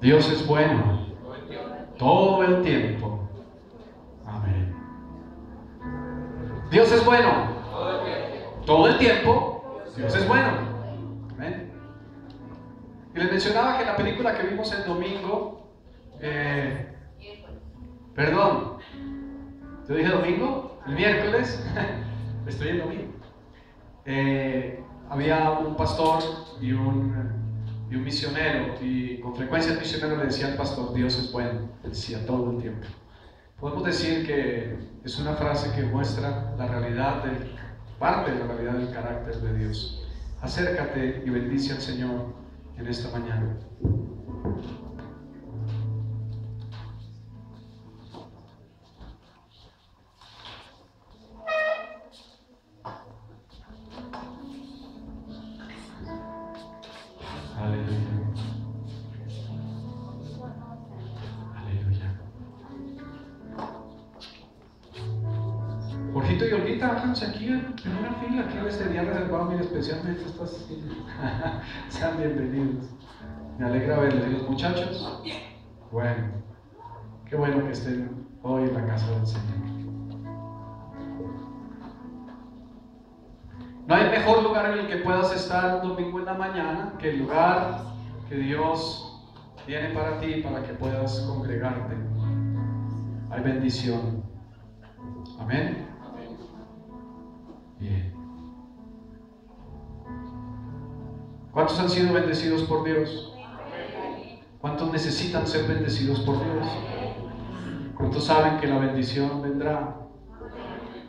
Dios es bueno todo el tiempo. Amén. Dios es bueno todo el tiempo. Dios es bueno. Amén. Y les mencionaba que en la película que vimos el domingo, perdón, ¿yo dije domingo? ¿El miércoles? Estoy en domingo. Había un pastor y un misionero, y con frecuencia el misionero le decía al pastor: Dios es bueno, decía todo el tiempo. Podemos decir que es una frase que muestra la realidad, parte de la realidad del carácter de Dios. Acércate y bendice al Señor en esta mañana. Aleluya. Aleluya. Jorgito y Olguita, háganse aquí en una fila, que les tenía reservado, mire, especialmente estas filas. Sean bienvenidos. Me alegra verles. ¿Y los muchachos? Bueno, qué bueno que estén hoy en la casa del Señor. No hay mejor lugar en el que puedas estar un domingo en la mañana que el lugar que Dios tiene para ti, para que puedas congregarte. Hay bendición. Amén. Bien. ¿Cuántos han sido bendecidos por Dios? ¿Cuántos necesitan ser bendecidos por Dios? ¿Cuántos saben que la bendición vendrá?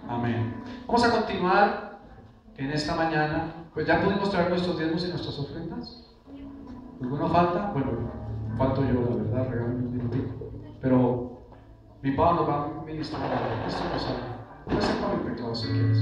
Amén. Vamos a continuar en esta mañana. Pues ya pudimos traer nuestros diezmos y nuestras ofrendas. ¿Alguno falta? Bueno, falto yo, la verdad, regálenme un minutito. Pero mi padre nos va a ministrar. Esto no sabe. Puedes ser con el pecado si quieres.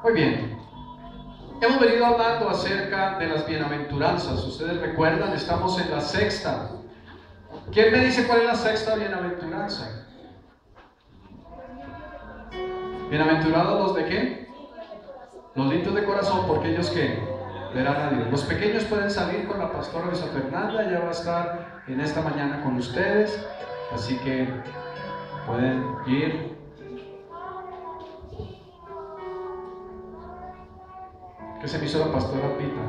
Muy bien, hemos venido hablando acerca de las bienaventuranzas. Ustedes recuerdan, estamos en la sexta. ¿Quién me dice cuál es la sexta bienaventuranza? ¿Bienaventurados los de qué? Los limpios de corazón, porque ellos ¿qué? Verán a Dios. Los pequeños pueden salir con la pastora Luisa Fernanda, ella va a estar en esta mañana con ustedes, así que pueden ir. ¿Qué se me hizo la pastora Pita?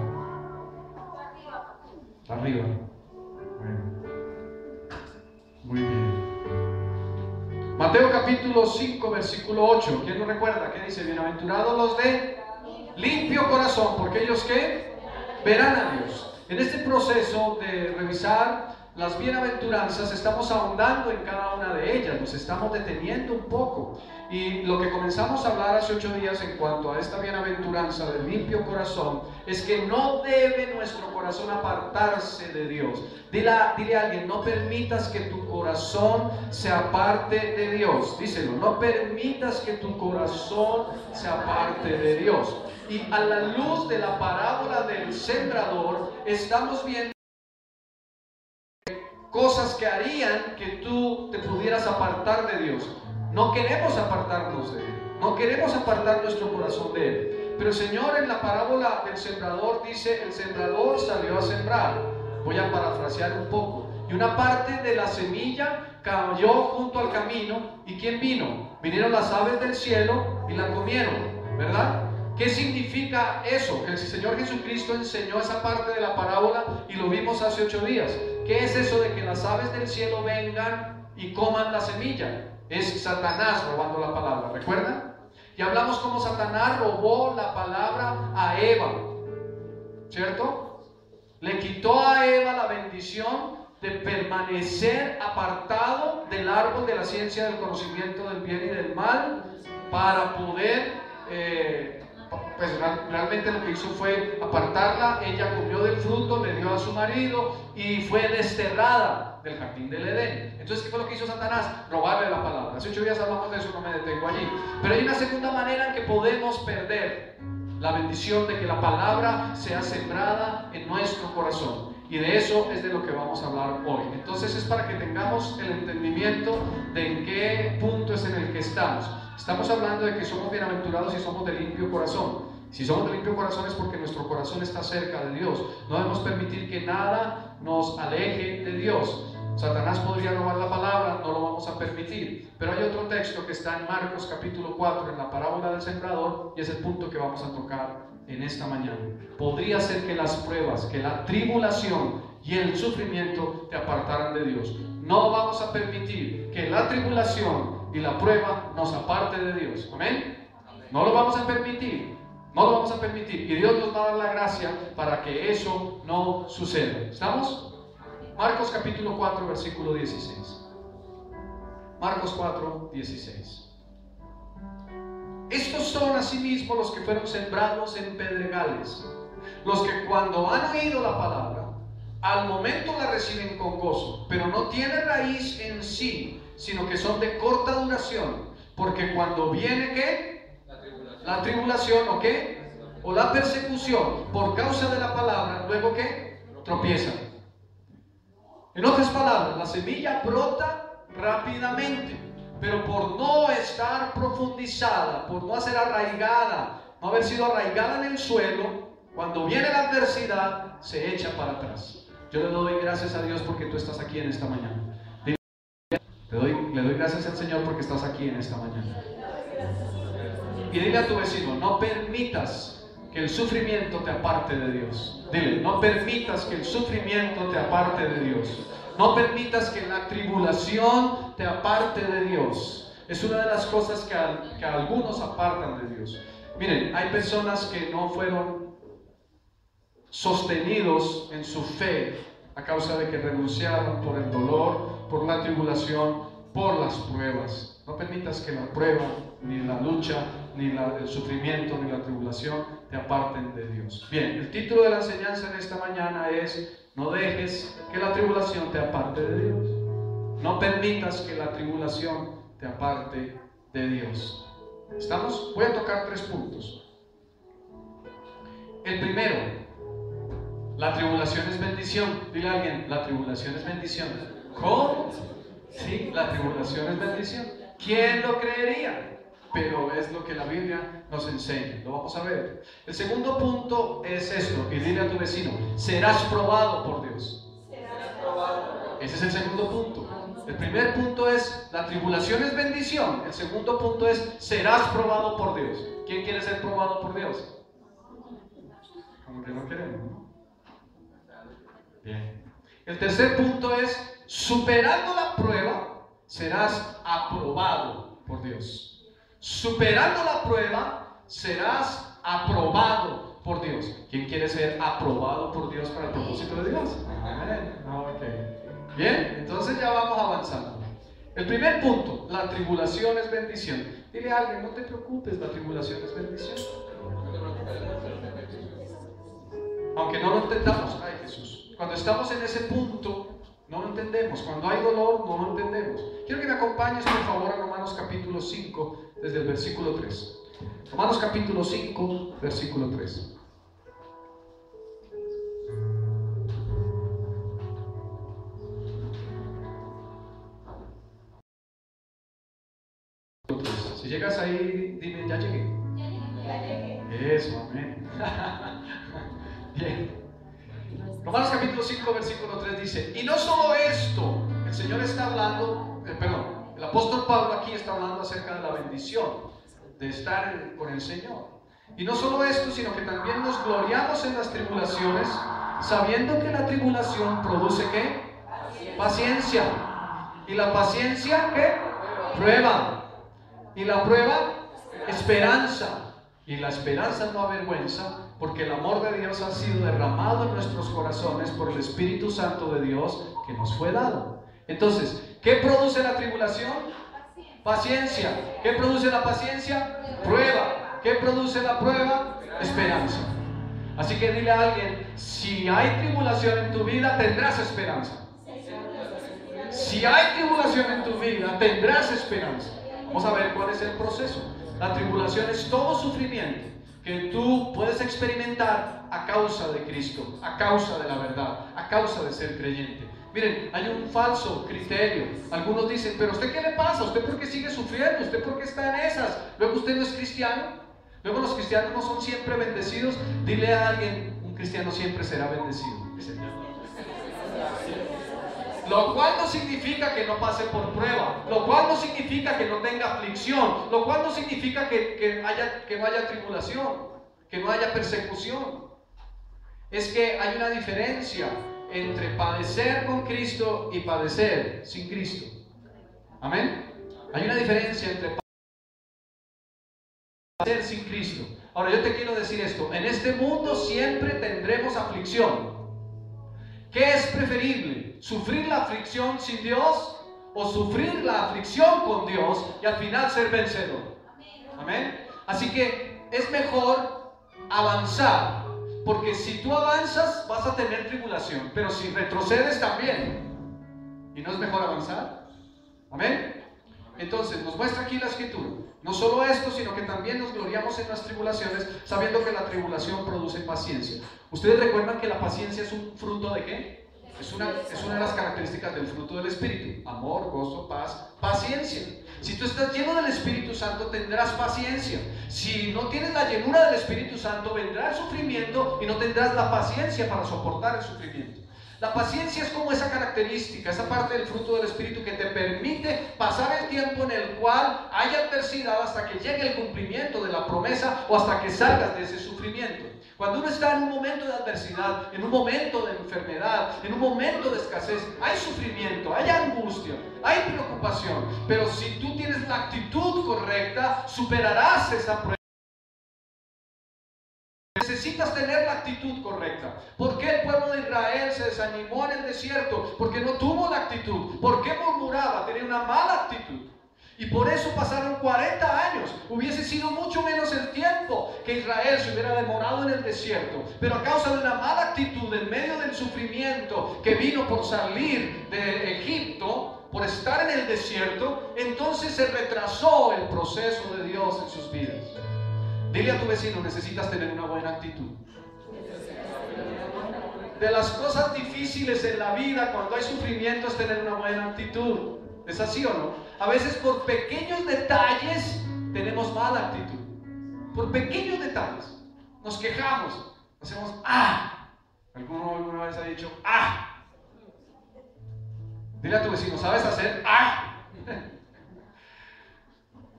Arriba. Bueno. Muy bien. Mateo capítulo 5, versículo 8. ¿Quién lo recuerda? ¿Qué dice? Bienaventurados los de limpio corazón, porque ellos ¿qué? Verán a Dios. En este proceso de revisar las bienaventuranzas estamos ahondando en cada una de ellas, nos estamos deteniendo un poco. Y lo que comenzamos a hablar hace 8 días en cuanto a esta bienaventuranza del limpio corazón es que no debe nuestro corazón apartarse de Dios. Dile a alguien: no permitas que tu corazón se aparte de Dios. Díselo: no permitas que tu corazón se aparte de Dios. Y a la luz de la parábola del sembrador estamos viendo cosas que harían que tú te pudieras apartar de Dios. No queremos apartarnos de Él, no queremos apartar nuestro corazón de Él. Pero el Señor en la parábola del sembrador dice: el sembrador salió a sembrar. Voy a parafrasear un poco. Y una parte de la semilla cayó junto al camino. ¿Y quién vino? Vinieron las aves del cielo y la comieron, ¿verdad? ¿Qué significa eso? Que el Señor Jesucristo enseñó esa parte de la parábola y lo vimos hace 8 días. ¿Qué es eso de que las aves del cielo vengan y coman la semilla? Es Satanás robando la palabra, ¿recuerdan? Y hablamos cómo Satanás robó la palabra a Eva, ¿cierto? Le quitó a Eva la bendición de permanecer apartado del árbol de la ciencia del conocimiento del bien y del mal, para poder, pues realmente lo que hizo fue apartarla. Ella comió del fruto, le dio a su marido y fue desterrada del jardín del Edén. Entonces, ¿qué fue lo que hizo Satanás? Robarle la palabra. Hace 8 días hablamos de eso, no me detengo allí. Pero hay una segunda manera en que podemos perder la bendición de que la palabra sea sembrada en nuestro corazón. Y de eso es de lo que vamos a hablar hoy. Entonces es para que tengamos el entendimiento de en qué punto es en el que estamos. Estamos hablando de que somos bienaventurados si somos de limpio corazón. Si somos de limpio corazón es porque nuestro corazón está cerca de Dios. No debemos permitir que nada nos aleje de Dios. Satanás podría robar la palabra, no lo vamos a permitir. Pero hay otro texto que está en Marcos capítulo 4, en la parábola del sembrador, y es el punto que vamos a tocar en esta mañana. Podría ser que las pruebas, que la tribulación y el sufrimiento te apartaran de Dios. No vamos a permitir que la tribulación y la prueba nos aparte de Dios. ¿Amén? No lo vamos a permitir. No lo vamos a permitir. Y Dios nos va a dar la gracia para que eso no suceda. ¿Estamos? Marcos capítulo 4, versículo 16. Marcos 4, 16. Estos son asimismo los que fueron sembrados en pedregales, los que cuando han oído la palabra, al momento la reciben con gozo, pero no tienen raíz en sí, sino que son de corta duración, porque cuando viene ¿qué? La tribulación ¿o qué? O la persecución por causa de la palabra, luego ¿qué? Tropiezan. En otras palabras, la semilla brota rápidamente, pero por no estar profundizada, por no ser arraigada, no haber sido arraigada en el suelo, cuando viene la adversidad, se echa para atrás. Yo le doy gracias a Dios porque tú estás aquí en esta mañana. Le doy gracias al Señor porque estás aquí en esta mañana. Y dile a tu vecino, no permitas que el sufrimiento te aparte de Dios. Dile, no permitas que el sufrimiento te aparte de Dios. No permitas que la tribulación te aparte de Dios. Es una de las cosas que algunos apartan de Dios. Miren, hay personas que no fueron sostenidos en su fe a causa de que renunciaron por el dolor, por la tribulación, por las pruebas. No permitas que la prueba, ni la lucha, ni el sufrimiento, ni la tribulación te aparten de Dios. Bien, el título de la enseñanza en esta mañana es: no dejes que la tribulación te aparte de Dios. No permitas que la tribulación te aparte de Dios. ¿Estamos? Voy a tocar 3 puntos. El primero, la tribulación es bendición. Dile a alguien, la tribulación es bendición. ¿Cómo? Sí, la tribulación es bendición. ¿Quién lo creería? Pero es lo que la Biblia nos enseña. Lo vamos a ver. El segundo punto es esto, y dile a tu vecino: serás probado por Dios. Ese es el segundo punto. El primer punto es: la tribulación es bendición. El segundo punto es: serás probado por Dios. ¿Quién quiere ser probado por Dios? Como que no queremos, ¿no? Bien. El tercer punto es: superando la prueba, serás aprobado por Dios. Superando la prueba, serás aprobado por Dios. ¿Quién quiere ser aprobado por Dios para el propósito de Dios? Amén. Okay. Bien, entonces ya vamos avanzando. El primer punto, la tribulación es bendición. Dile a alguien, no te preocupes, la tribulación es bendición. Aunque no lo entendamos, ay Jesús, cuando estamos en ese punto, no lo entendemos. Cuando hay dolor, no lo entendemos. Quiero que me acompañes, por favor, a Romanos capítulo 5, desde el versículo 3. Romanos capítulo 5, versículo 3. Si llegas ahí, dime, ya llegué. Ya llegué. Eso, amén. Bien. Romanos capítulo 5, versículo 3 dice: y no solo esto, el Señor está hablando, el apóstol Pablo aquí está hablando acerca de la bendición de estar con el Señor. Y no solo esto, sino que también nos gloriamos en las tribulaciones, sabiendo que la tribulación produce ¿qué? Paciencia. Y la paciencia ¿qué? Prueba. Y la prueba, Esperanza. Y la esperanza no avergüenza, porque el amor de Dios ha sido derramado en nuestros corazones por el Espíritu Santo de Dios que nos fue dado. Entonces, ¿qué produce la tribulación? Paciencia. ¿Qué produce la paciencia? Prueba. ¿Qué produce la prueba? Esperanza. Así que dile a alguien, si hay tribulación en tu vida, tendrás esperanza. Si hay tribulación en tu vida, tendrás esperanza. Vamos a ver cuál es el proceso. La tribulación es todo sufrimiento que tú puedes experimentar a causa de Cristo, a causa de la verdad, a causa de ser creyente. Miren, hay un falso criterio. Algunos dicen, pero ¿usted qué le pasa? ¿Usted por qué sigue sufriendo? ¿Usted por qué está en esas? ¿Luego usted no es cristiano? ¿Luego los cristianos no son siempre bendecidos? Dile a alguien, un cristiano siempre será bendecido. Lo cual no significa que no pase por prueba, lo cual no significa que no tenga aflicción, lo cual no significa que no haya tribulación, que no haya persecución. Es que hay una diferencia entre padecer con Cristo y padecer sin Cristo. Amén. Hay una diferencia entre padecer sin Cristo. Ahora yo te quiero decir esto, en este mundo siempre tendremos aflicción. ¿Qué es preferible? ¿Sufrir la aflicción sin Dios o sufrir la aflicción con Dios y al final ser vencedor? Amén. Así que es mejor avanzar, porque si tú avanzas vas a tener tribulación, pero si retrocedes también. ¿Y no es mejor avanzar? Amén. Entonces nos muestra aquí la Escritura. No solo esto, sino que también nos gloriamos en las tribulaciones, sabiendo que la tribulación produce paciencia. ¿Ustedes recuerdan que la paciencia es un fruto de qué? Es una de las características del fruto del Espíritu. Amor, gozo, paz, paciencia. Si tú estás lleno del Espíritu Santo, tendrás paciencia. Si no tienes la llenura del Espíritu Santo, vendrá el sufrimiento y no tendrás la paciencia para soportar el sufrimiento. La paciencia es como esa característica, esa parte del fruto del Espíritu que te permite pasar el tiempo en el cual haya adversidad hasta que llegue el cumplimiento de la promesa o hasta que salgas de ese sufrimiento. Cuando uno está en un momento de adversidad, en un momento de enfermedad, en un momento de escasez, hay sufrimiento, hay angustia, hay preocupación, pero si tú tienes la actitud correcta, superarás esa prueba. Necesitas tener la actitud correcta. ¿Por qué el pueblo de Israel se desanimó en el desierto? Porque no tuvo la actitud. ¿Por qué murmuraba? Tenía una mala actitud. Y por eso pasaron 40 años. Hubiese sido mucho menos el tiempo que Israel se hubiera demorado en el desierto. Pero a causa de una mala actitud, en medio del sufrimiento que vino por salir de Egipto, por estar en el desierto, entonces se retrasó el proceso de Dios en sus vidas. Dile a tu vecino, necesitas tener una buena actitud. De las cosas difíciles en la vida, cuando hay sufrimiento, es tener una buena actitud. ¿Es así o no? A veces por pequeños detalles tenemos mala actitud. Por pequeños detalles. Nos quejamos. Hacemos ¡ah! ¿Alguno alguna vez ha dicho ¡ah! Dile a tu vecino, ¿sabes hacer ¡ah!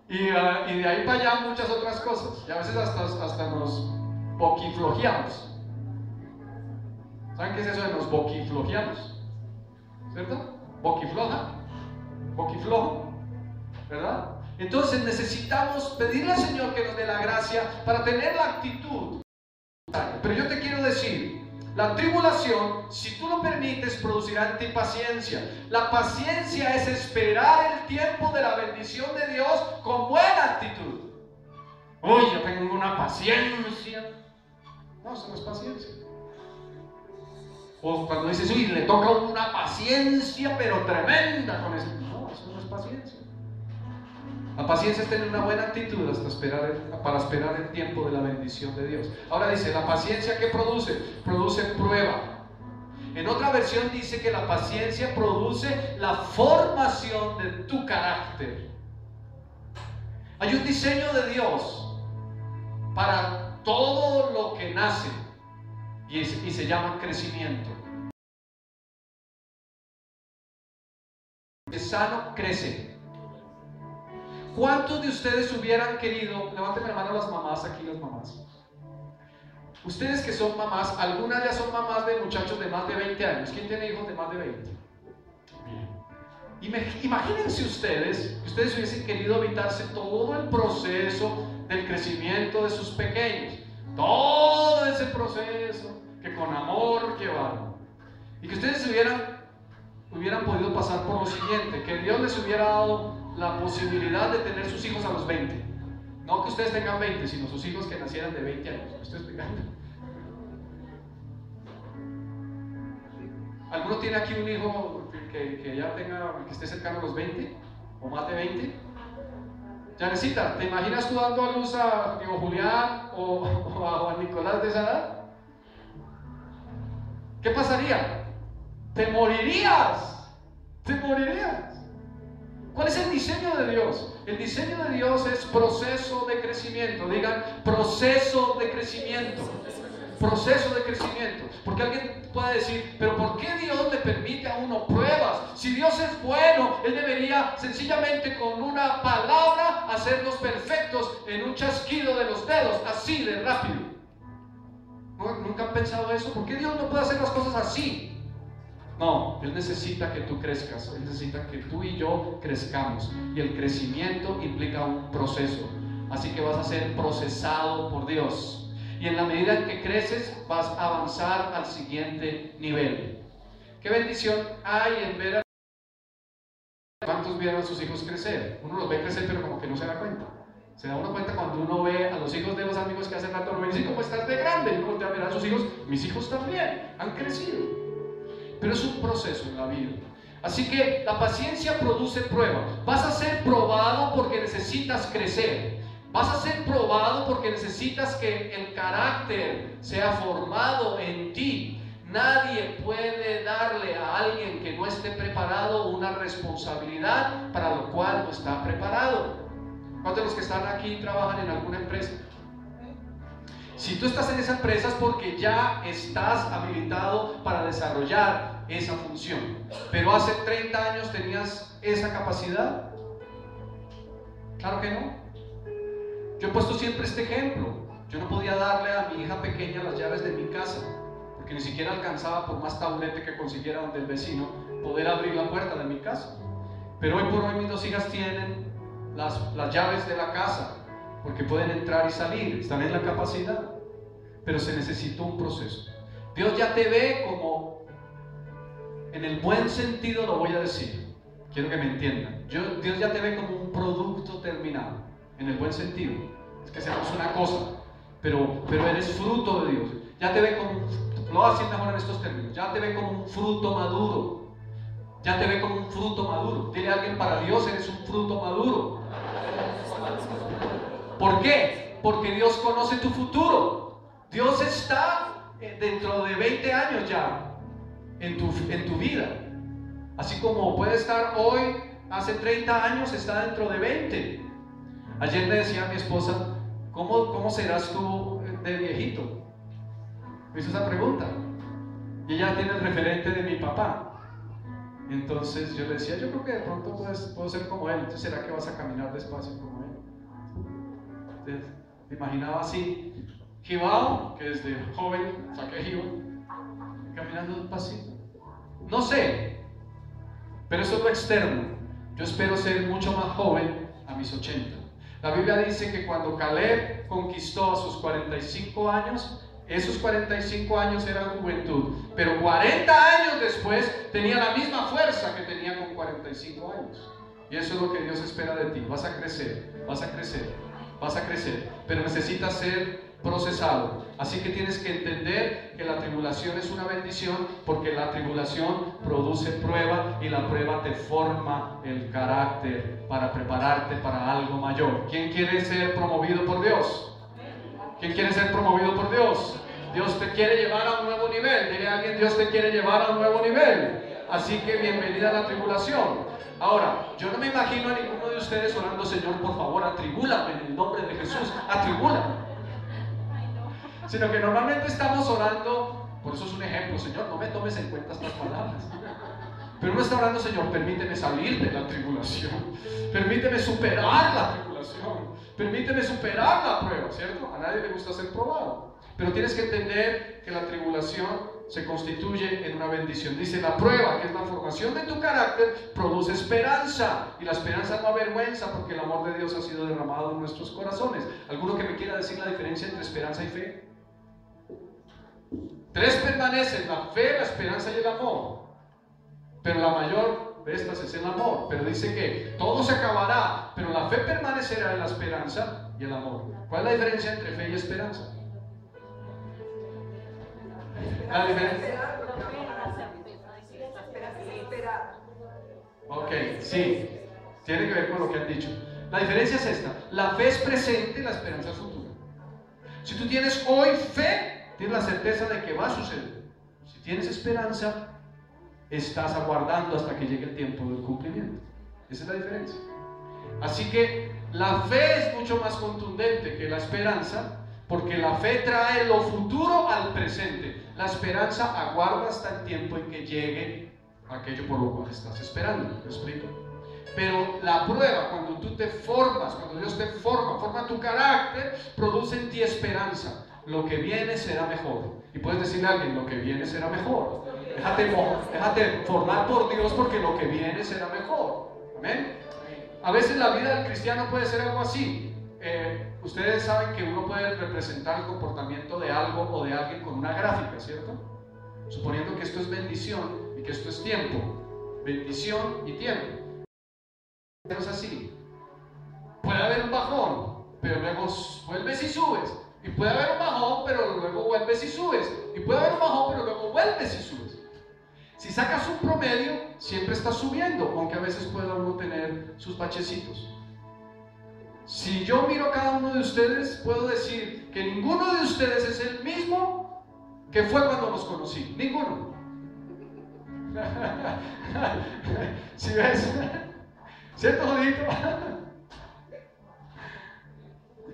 Y de ahí para allá muchas otras cosas. Y a veces hasta nos boquiflojeamos. ¿Saben qué es eso de nos boquiflojeamos? ¿Cierto? Boquifloja. Boquiflojo. ¿Verdad? Entonces necesitamos pedirle al Señor que nos dé la gracia para tener la actitud. Pero yo te quiero decir, la tribulación, si tú lo permites, producirá en ti paciencia. La paciencia es esperar el tiempo de la bendición de Dios con buena actitud. Uy, yo tengo una paciencia. No, eso no es paciencia. O cuando dices, uy, le toca una paciencia, pero tremenda con eso. No, eso no es paciencia. La paciencia es tener una buena actitud para esperar el tiempo de la bendición de Dios. Ahora dice, la paciencia, ¿qué produce? Produce prueba. En otra versión dice que la paciencia produce la formación de tu carácter. Hay un diseño de Dios para todo lo que nace y se llama crecimiento. El sano crece. ¿Cuántos de ustedes hubieran querido, levanten la mano las mamás, aquí las mamás, ustedes que son mamás, algunas ya son mamás de muchachos de más de 20 años, ¿quién tiene hijos de más de 20? Bien. Imagínense ustedes que ustedes hubiesen querido evitarse todo el proceso del crecimiento de sus pequeños, todo ese proceso que con amor llevaron, y que ustedes hubieran podido pasar por lo siguiente: que Dios les hubiera dado la posibilidad de tener sus hijos a los 20. No que ustedes tengan 20, sino sus hijos que nacieran de 20 años. ¿Me estoy explicando? ¿Alguno tiene aquí un hijo que ya tenga, que esté cercano a los 20 o más de 20? Yanecita, ¿te imaginas tú dando a luz a Julián o a Juan Nicolás de esa edad? ¿Qué pasaría? Te morirías. Te morirías. ¿Cuál es el diseño de Dios? El diseño de Dios es proceso de crecimiento. Digan, proceso de crecimiento. Proceso de crecimiento. Porque alguien puede decir, pero ¿por qué Dios le permite a uno pruebas? Si Dios es bueno, Él debería sencillamente con una palabra hacernos perfectos en un chasquido de los dedos, así de rápido. ¿Nunca han pensado eso? ¿Por qué Dios no puede hacer las cosas así? No, Él necesita que tú crezcas. Él necesita que tú y yo crezcamos. Y el crecimiento implica un proceso. Así que vas a ser procesado por Dios. Y en la medida en que creces, vas a avanzar al siguiente nivel. ¿Qué bendición hay en ver a... ¿Cuántos vieron a sus hijos crecer? Uno los ve crecer, pero como que no se da cuenta. Se da uno cuenta cuando uno ve a los hijos de los amigos que hace rato no me dicen, ¿cómo estás de grande? Y uno voltea a ver a sus hijos, mis hijos también han crecido. Pero es un proceso en la vida. Así que la paciencia produce prueba. Vas a ser probado porque necesitas crecer. Vas a ser probado porque necesitas que el carácter sea formado en ti. Nadie puede darle a alguien que no esté preparado una responsabilidad para lo cual no está preparado. ¿Cuántos de los que están aquí trabajan en alguna empresa? Si tú estás en esa empresa es porque ya estás habilitado para desarrollar esa función. Pero hace 30 años tenías esa capacidad. Claro que no. Yo he puesto siempre este ejemplo. Yo no podía darle a mi hija pequeña las llaves de mi casa, porque ni siquiera alcanzaba, por más taburete que consiguiera donde el vecino, poder abrir la puerta de mi casa. Pero hoy por hoy mis 2 hijas tienen las llaves de la casa, porque pueden entrar y salir, están en la capacidad. Pero se necesitó un proceso. Dios ya te ve como, en el buen sentido lo voy a decir, quiero que me entiendan. Dios ya te ve como un producto terminado. En el buen sentido, es que seamos una cosa, pero eres fruto de Dios. Ya te ve como, lo voy a decir mejor en estos términos, ya te ve como un fruto maduro. Ya te ve como un fruto maduro. Dile a alguien, para Dios eres un fruto maduro. ¿Por qué? Porque Dios conoce tu futuro. Dios está dentro de 20 años ya en tu vida. Así como puede estar hoy, hace 30 años, está dentro de 20. Ayer me decía a mi esposa, ¿cómo serás tú de viejito? Me hizo esa pregunta. Y ella tiene el referente de mi papá. Entonces yo le decía, yo creo que de pronto puedo ser como él. Entonces, ¿será que vas a caminar despacio como él? Entonces, me imaginaba así, Gibao, que desde joven saqué Gibao, caminando despacito. No sé, pero eso es lo externo. Yo espero ser mucho más joven a mis 80. La Biblia dice que cuando Caleb conquistó a sus 45 años, esos 45 años eran juventud, pero 40 años después tenía la misma fuerza que tenía con 45 años. Y eso es lo que Dios espera de ti. Vas a crecer, vas a crecer, vas a crecer, pero necesitas ser procesado. Así que tienes que entender que la tribulación es una bendición, porque la tribulación produce prueba y la prueba te forma el carácter para prepararte para algo mayor. ¿Quién quiere ser promovido por Dios? ¿Quién quiere ser promovido por Dios? Dios te quiere llevar a un nuevo nivel. Dile a alguien, Dios te quiere llevar a un nuevo nivel. Así que bienvenida a la tribulación. Ahora, yo no me imagino a ninguno de ustedes orando, Señor, por favor, atribúlame en el nombre de Jesús, atribúlame. Sino que normalmente estamos orando, por eso es un ejemplo, Señor, no me tomes en cuenta estas palabras. Pero uno está orando, Señor, permíteme salir de la tribulación, permíteme superar la tribulación, permíteme superar la prueba, ¿cierto? A nadie le gusta ser probado. Pero tienes que entender que la tribulación se constituye en una bendición. Dice, la prueba, que es la formación de tu carácter, produce esperanza. Y la esperanza no avergüenza, porque el amor de Dios ha sido derramado en nuestros corazones. ¿Alguno que me quiera decir la diferencia entre esperanza y fe? Tres permanecen: la fe, la esperanza y el amor. Pero la mayor de estas es el amor. Pero dice que todo se acabará, pero la fe permanecerá en la esperanza y el amor. ¿Cuál es la diferencia entre fe y esperanza? La diferencia. Ok, sí, tiene que ver con lo que han dicho. La diferencia es esta: la fe es presente, la esperanza es futura. Si tú tienes hoy fe, tienes la certeza de que va a suceder. Si tienes esperanza, estás aguardando hasta que llegue el tiempo del cumplimiento. Esa es la diferencia. Así que la fe es mucho más contundente que la esperanza, porque la fe trae lo futuro al presente. La esperanza aguarda hasta el tiempo en que llegue aquello por lo cual estás esperando. ¿Me explico? Pero la prueba, cuando tú te formas, cuando Dios te forma tu carácter, produce en ti esperanza. Lo que viene será mejor. Y puedes decirle a alguien: lo que viene será mejor. Déjate formar por Dios, porque lo que viene será mejor. Amén. A veces la vida del cristiano puede ser algo así. Ustedes saben que uno puede representar el comportamiento de algo o de alguien con una gráfica, ¿cierto? Suponiendo que esto es bendición y que esto es tiempo. Bendición y tiempo. Es así. Puede haber un bajón, pero luego vuelves y subes. Y puede haber un bajón, pero luego vuelves y subes. Y puede haber un bajón, pero luego vuelves y subes. Si sacas un promedio, siempre estás subiendo, aunque a veces pueda uno tener sus bachecitos. Si yo miro a cada uno de ustedes, puedo decir que ninguno de ustedes es el mismo que fue cuando los conocí. Ninguno. ¿Sí ves? ¿Cierto, Jodito?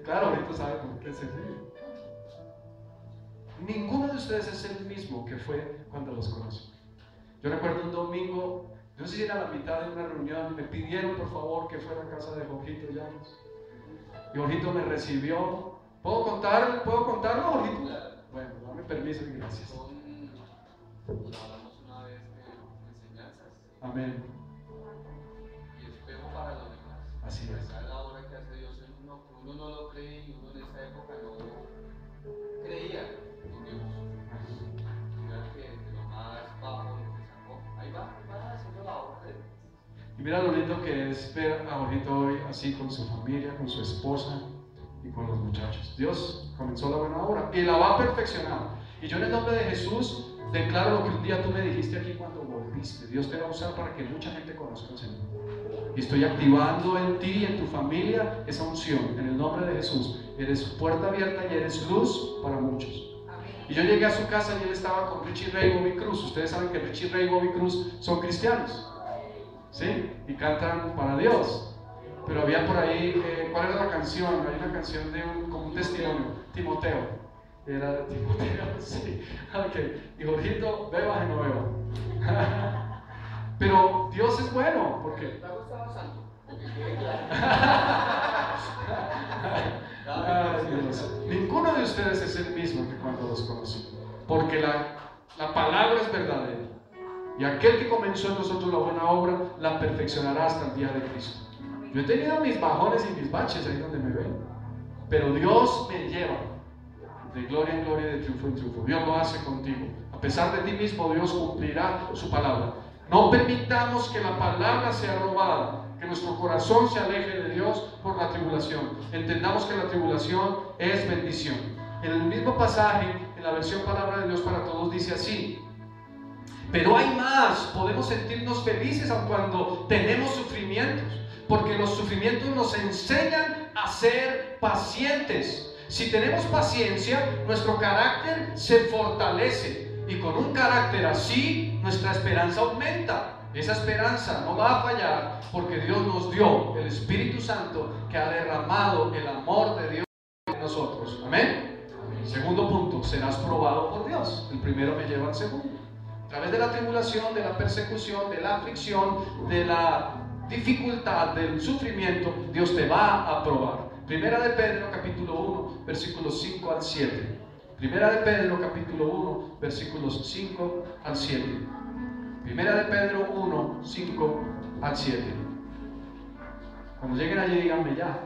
Claro, ahorita sabe por qué se ríe. Ninguno de ustedes es el mismo que fue cuando los conocí. Yo recuerdo un domingo, no sé si era la mitad de una reunión, me pidieron por favor que fuera a casa de Jorgito Llanos. Y Jorgito me recibió. ¿Puedo contarlo, Jorgito? Bueno, dame permiso y gracias. Hablamos una vez de enseñanzas. Amén. Y espejo para los demás. Así es. Esa es la obra que hace Dios en uno, que uno no lo cree y uno en esa época no creía en Dios. Mira que de lo más bajo lo que sacó. Ahí va haciendo la obra de Dios. Y mira lo lindo que es ver a Jorgito hoy así con su familia, con su esposa y con los muchachos. Dios comenzó la buena obra y la va a perfeccionar. Y yo en el nombre de Jesús declaro lo que un día tú me dijiste aquí cuando volviste. Dios te va a usar para que mucha gente conozca al Señor. Y estoy activando en ti y en tu familia esa unción. En el nombre de Jesús. Eres puerta abierta y eres luz para muchos. Y yo llegué a su casa y él estaba con Richie Ray y Bobby Cruz. Ustedes saben que Richie Ray y Bobby Cruz son cristianos, ¿sí? Y cantan para Dios. Pero había por ahí, ¿cuál era la canción? Hay una canción de como un testimonio, Timoteo. Era de Timoteo, sí. Okay. Y Jorgito, beba y no beba. Pero Dios es bueno, porque ninguno de ustedes es el mismo que cuando los conocí, porque la palabra es verdadera, y aquel que comenzó en nosotros la buena obra la perfeccionará hasta el día de Cristo. Yo he tenido mis bajones y mis baches ahí donde me ven, pero Dios me lleva de gloria en gloria, de triunfo en triunfo. Dios lo hace contigo. A pesar de ti mismo, Dios cumplirá su palabra. No permitamos que la palabra sea robada, que nuestro corazón se aleje de Dios por la tribulación. Entendamos que la tribulación es bendición. En el mismo pasaje, en la versión Palabra de Dios para Todos, dice así: pero hay más, podemos sentirnos felices aun cuando tenemos sufrimientos, porque los sufrimientos nos enseñan a ser pacientes. Si tenemos paciencia, nuestro carácter se fortalece, y con un carácter así, nuestra esperanza aumenta. Esa esperanza no va a fallar, porque Dios nos dio el Espíritu Santo, que ha derramado el amor de Dios en nosotros. Amén. Segundo punto: serás probado por Dios. El primero me lleva al segundo. A través de la tribulación, de la persecución, de la aflicción, de la dificultad, del sufrimiento, Dios te va a probar. Primera de Pedro, capítulo 1, versículos 5 al 7. Primera de Pedro capítulo 1, versículos 5 al 7. Primera de Pedro 1, 5 al 7. Cuando lleguen allí, díganme ya.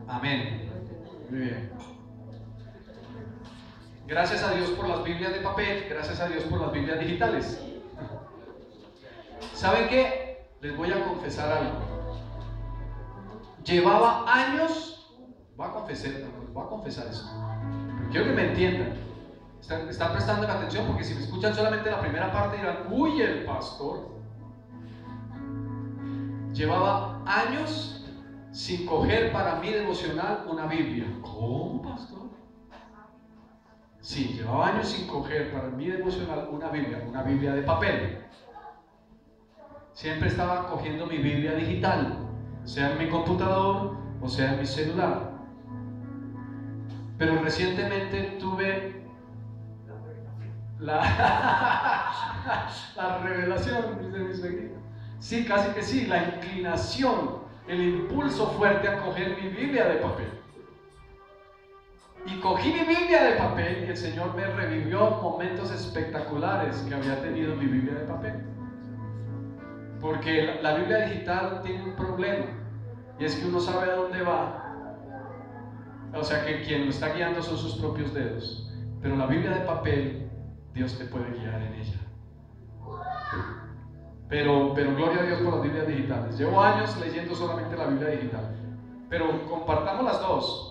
Amén. Muy bien. Gracias a Dios por las Biblias de papel, gracias a Dios por las Biblias digitales. ¿Saben qué? Les voy a confesar algo. Llevaba años, voy a confesar eso, pero quiero que me entiendan. Están prestando atención, porque si me escuchan solamente la primera parte dirán, uy, el pastor. Llevaba años sin coger para mi devocional una Biblia. ¿Cómo, pastor? Sí, llevaba años sin coger para mi devocional una Biblia de papel. Siempre estaba cogiendo mi Biblia digital, sea en mi computador o sea en mi celular. Pero recientemente tuve la revelación, dice mi suegrita. Sí, casi que sí, la inclinación, el impulso fuerte a coger mi Biblia de papel. Y cogí mi Biblia de papel y el Señor me revivió momentos espectaculares que había tenido mi Biblia de papel. Porque la Biblia digital tiene un problema, y es que uno sabe a dónde va. O sea que quien lo está guiando son sus propios dedos. Pero la Biblia de papel, Dios te puede guiar en ella. Pero gloria a Dios por las Biblias digitales. Llevo años leyendo solamente la Biblia digital. Pero compartamos las dos.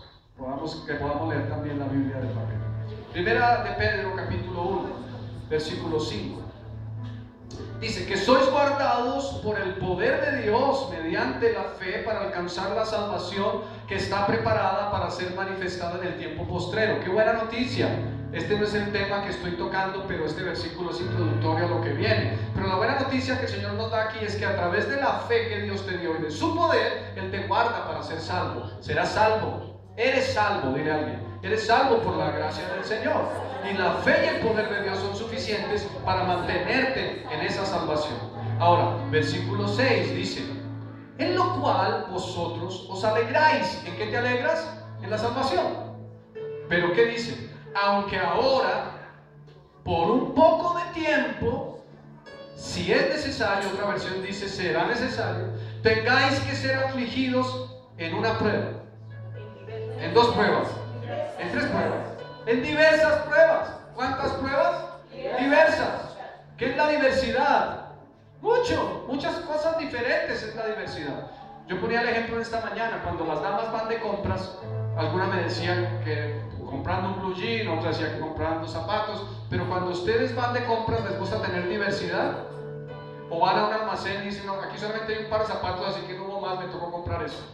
Que podamos leer también la Biblia de papel. Primera de Pedro capítulo 1, versículo 5. Dice que sois guardados por el poder de Dios mediante la fe para alcanzar la salvación que está preparada para ser manifestada en el tiempo postrero. ¡Qué buena noticia! Este no es el tema que estoy tocando, pero este versículo es introductorio a lo que viene. Pero la buena noticia que el Señor nos da aquí es que a través de la fe que Dios te dio y de su poder, Él te guarda para ser salvo. Serás salvo. Eres salvo, diré alguien. Eres salvo por la gracia del Señor. Y la fe y el poder de Dios son suficientes para mantenerte en esa salvación. Ahora, versículo 6 dice: en lo cual vosotros os alegráis. ¿En qué te alegras? En la salvación. Pero ¿qué dice? Aunque ahora, por un poco de tiempo, si es necesario, otra versión dice será necesario, tengáis que ser afligidos en una prueba. En dos pruebas, en tres pruebas, en diversas pruebas. ¿Cuántas pruebas? Diversas. ¿Qué es la diversidad? Muchas cosas diferentes es la diversidad. Yo ponía el ejemplo esta mañana, cuando las damas van de compras, algunas me decían que comprando un blue jean, otras decían que comprando zapatos, pero cuando ustedes van de compras, ¿les gusta tener diversidad? O van a un almacén y dicen, no, aquí solamente hay un par de zapatos, así que no hubo más, me tocó comprar eso.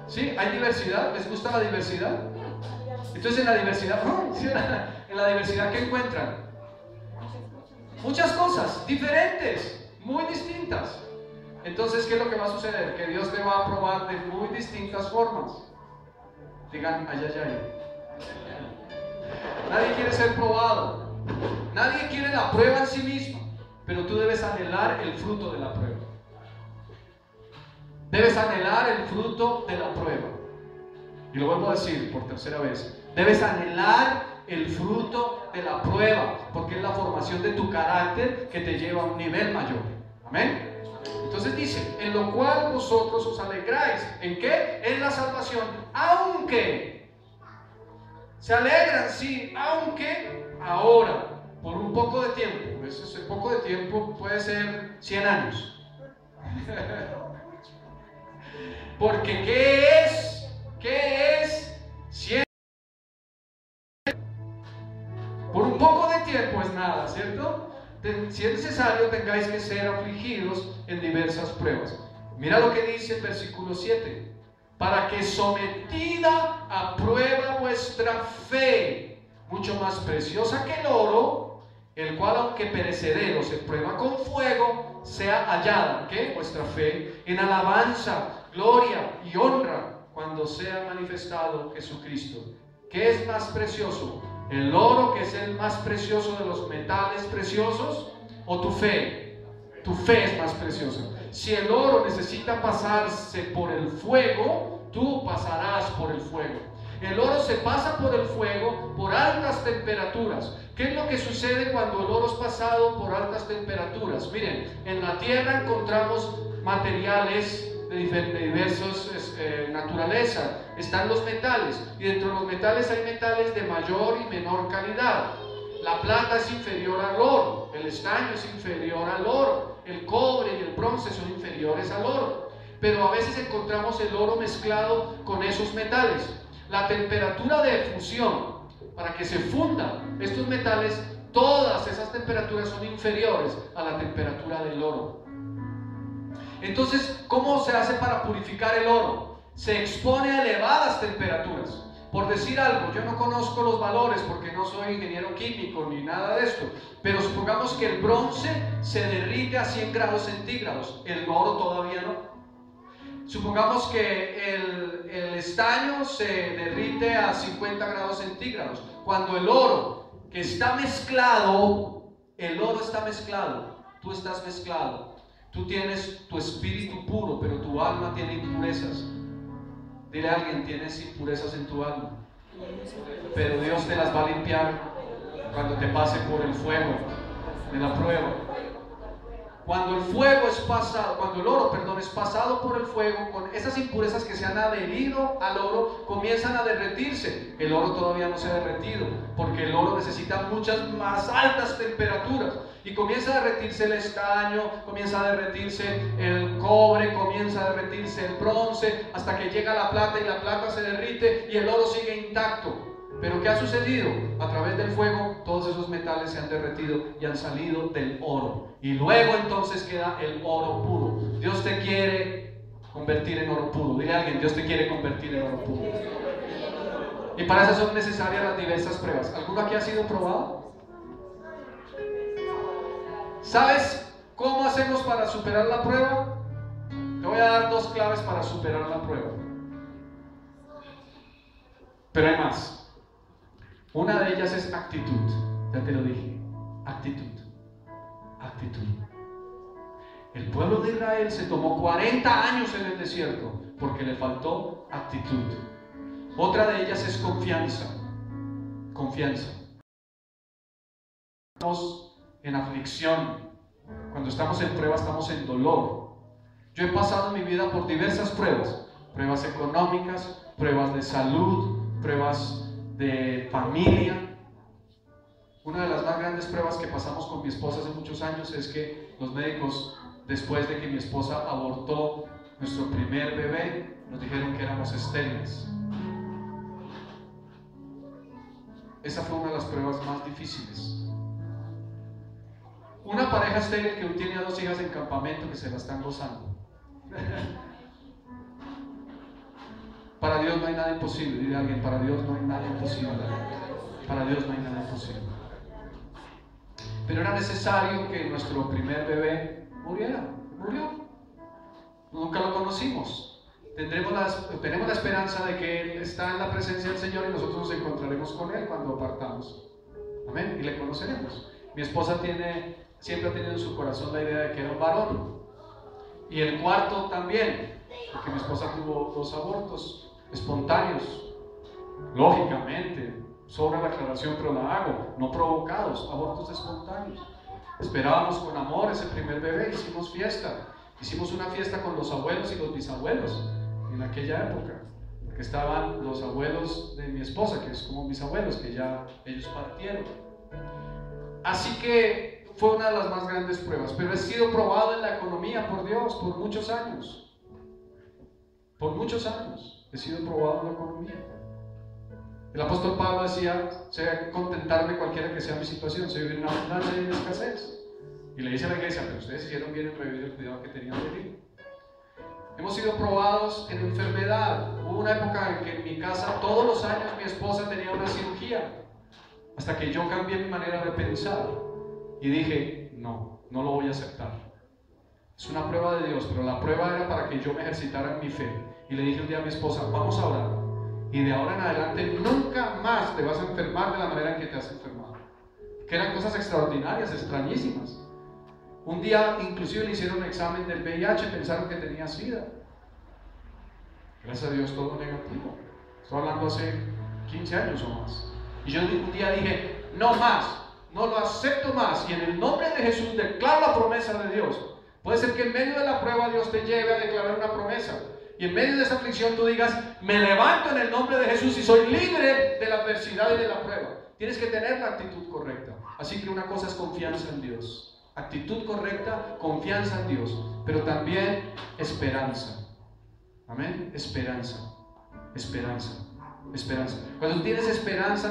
¿Sí? ¿Hay diversidad? ¿Les gusta la diversidad? Entonces en la diversidad, en la diversidad ¿qué encuentran? Muchas cosas diferentes, muy distintas. Entonces, ¿qué es lo que va a suceder? Que Dios te va a probar de muy distintas formas. Digan, ay, ay, ay. Nadie quiere ser probado. Nadie quiere la prueba en sí mismo. Pero tú debes anhelar el fruto de la prueba. Debes anhelar el fruto de la prueba. Y lo vuelvo a decir por tercera vez. Debes anhelar el fruto de la prueba, porque es la formación de tu carácter que te lleva a un nivel mayor. Amén. Entonces dice, en lo cual vosotros os alegráis. ¿En qué? En la salvación. Aunque se alegran, sí, aunque ahora, por un poco de tiempo. Ese poco de tiempo puede ser 100 años. Porque ¿qué es? ¿Qué es 100? Por un poco de tiempo es nada, ¿cierto? Si es necesario, tengáis que ser afligidos en diversas pruebas. Mira lo que dice el versículo 7. Para que sometida a prueba vuestra fe, mucho más preciosa que el oro, el cual aunque perecedero se prueba con fuego, sea hallada, ¿qué? Vuestra fe en alabanza, gloria y honra cuando sea manifestado Jesucristo. ¿Qué es más precioso? ¿El oro, que es el más precioso de los metales preciosos, o tu fe? Tu fe es más preciosa. Si el oro necesita pasarse por el fuego, tú pasarás por el fuego. El oro se pasa por el fuego, por altas temperaturas. ¿Qué es lo que sucede cuando el oro es pasado por altas temperaturas? Miren, en la tierra encontramos materiales de diversas naturaleza. Están los metales, y dentro de los metales hay metales de mayor y menor calidad. La plata es inferior al oro, el estaño es inferior al oro, el cobre y el bronce son inferiores al oro. Pero a veces encontramos el oro mezclado con esos metales. La temperatura de fusión, para que se fundan estos metales, todas esas temperaturas son inferiores a la temperatura del oro. Entonces, ¿cómo se hace para purificar el oro? Se expone a elevadas temperaturas. Por decir algo, yo no conozco los valores porque no soy ingeniero químico ni nada de esto, pero supongamos que el bronce se derrite a 100 grados centígrados, el oro todavía no. Supongamos que el estaño se derrite a 50 grados centígrados. Cuando el oro que está mezclado, el oro está mezclado, tú estás mezclado, tú tienes tu espíritu puro, pero tu alma tiene impurezas. Dile a alguien, tienes impurezas en tu alma, pero Dios te las va a limpiar cuando te pase por el fuego de la prueba. Cuando el fuego es pasado, cuando el oro, perdón, es pasado por el fuego, con esas impurezas que se han adherido al oro, comienzan a derretirse. El oro todavía no se ha derretido, porque el oro necesita muchas más altas temperaturas. Y comienza a derretirse el estaño, comienza a derretirse el cobre, comienza a derretirse el bronce, hasta que llega la plata y la plata se derrite y el oro sigue intacto. Pero ¿qué ha sucedido? A través del fuego todos esos metales se han derretido y han salido del oro. Y luego entonces queda el oro puro. Dios te quiere convertir en oro puro. Dile a alguien, Dios te quiere convertir en oro puro. Y para eso son necesarias las diversas pruebas. ¿Alguno aquí ha sido probado? ¿Sabes cómo hacemos para superar la prueba? Te voy a dar 2 claves para superar la prueba. Pero hay más. Una de ellas es actitud. Ya te lo dije. Actitud. Actitud. El pueblo de Israel se tomó 40 años en el desierto porque le faltó actitud. Otra de ellas es confianza. Confianza. Estamos en aflicción. Cuando estamos en prueba, estamos en dolor. Yo he pasado en mi vida por diversas pruebas. Pruebas económicas, pruebas de salud, pruebas de familia. Una de las más grandes pruebas que pasamos con mi esposa hace muchos años es que los médicos, después de que mi esposa abortó nuestro primer bebé, nos dijeron que éramos estériles. Esa fue una de las pruebas más difíciles. Una pareja estéril que tiene a 2 hijas en campamento que se la están gozando. Para Dios no hay nada imposible. Dile a alguien, para Dios no hay nada imposible. Para Dios no hay nada imposible. Pero era necesario que nuestro primer bebé muriera. Murió. Nunca lo conocimos. Tenemos la esperanza de que Él está en la presencia del Señor y nosotros nos encontraremos con Él cuando partamos. Amén. Y le conoceremos. Mi esposa siempre ha tenido en su corazón la idea de que era un varón. Y el cuarto también, porque mi esposa tuvo 2 abortos espontáneos, lógicamente, sobra la aclaración, pero la hago, no provocados, abortos espontáneos. Esperábamos con amor ese primer bebé, hicimos fiesta, hicimos una fiesta con los abuelos y los bisabuelos en aquella época, porque estaban los abuelos de mi esposa, que es como mis abuelos, que ya ellos partieron. Así que fue una de las más grandes pruebas, pero he sido probado en la economía por Dios por muchos años. Por muchos años he sido probado en la economía. El apóstol Pablo decía, sé contentarme cualquiera que sea mi situación, sé vivir en abundancia y en escasez. Y le dice a la iglesia, pero ustedes hicieron bien en revivir el cuidado que tenían de mí. Hemos sido probados en enfermedad. Hubo una época en que en mi casa todos los años mi esposa tenía una cirugía, hasta que yo cambié mi manera de pensar y dije, no lo voy a aceptar. Es una prueba de Dios, pero la prueba era para que yo me ejercitara en mi fe. Y le dije un día a mi esposa, vamos a orar, y de ahora en adelante nunca más te vas a enfermar de la manera en que te has enfermado. Que eran cosas extraordinarias, extrañísimas. Un día inclusive le hicieron un examen del VIH, pensaron que tenía SIDA. Gracias a Dios todo negativo. Estoy hablando hace 15 años o más. Y yo un día dije, no más, no lo acepto más. Y en el nombre de Jesús declaro la promesa de Dios. Puede ser que en medio de la prueba Dios te lleve a declarar una promesa. Y en medio de esa aflicción tú digas, me levanto en el nombre de Jesús y soy libre de la adversidad y de la prueba. Tienes que tener la actitud correcta. Así que una cosa es confianza en Dios. Actitud correcta, confianza en Dios. Pero también esperanza. Amén. Esperanza. Esperanza. Esperanza. Cuando tienes esperanza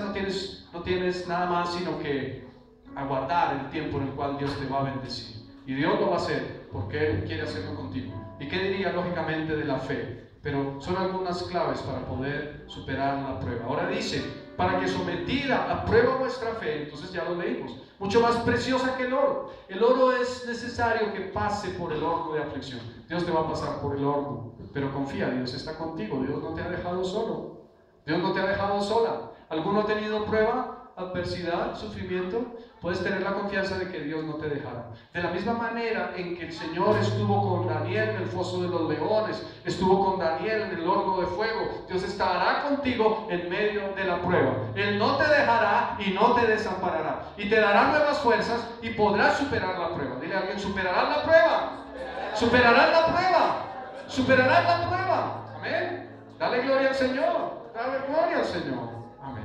no tienes nada más sino que aguardar el tiempo en el cual Dios te va a bendecir. Y Dios lo va a hacer porque Él quiere hacerlo contigo. ¿Y qué diría lógicamente de la fe? Pero son algunas claves para poder superar la prueba. Ahora dice, para que sometida a prueba vuestra fe, entonces ya lo leímos, mucho más preciosa que el oro. El oro es necesario que pase por el horno de aflicción. Dios te va a pasar por el horno, pero confía, Dios está contigo, Dios no te ha dejado solo, Dios no te ha dejado sola. ¿Alguno ha tenido prueba, adversidad, sufrimiento? Puedes tener la confianza de que Dios no te dejará. De la misma manera en que el Señor estuvo con Daniel en el foso de los leones, estuvo con Daniel en el horno de fuego, Dios estará contigo en medio de la prueba. Él no te dejará y no te desamparará. Y te dará nuevas fuerzas y podrás superar la prueba. Dile a alguien, superarás la prueba. Superarás la prueba. Superarás la prueba. Amén. Dale gloria al Señor. Dale gloria al Señor. Amén.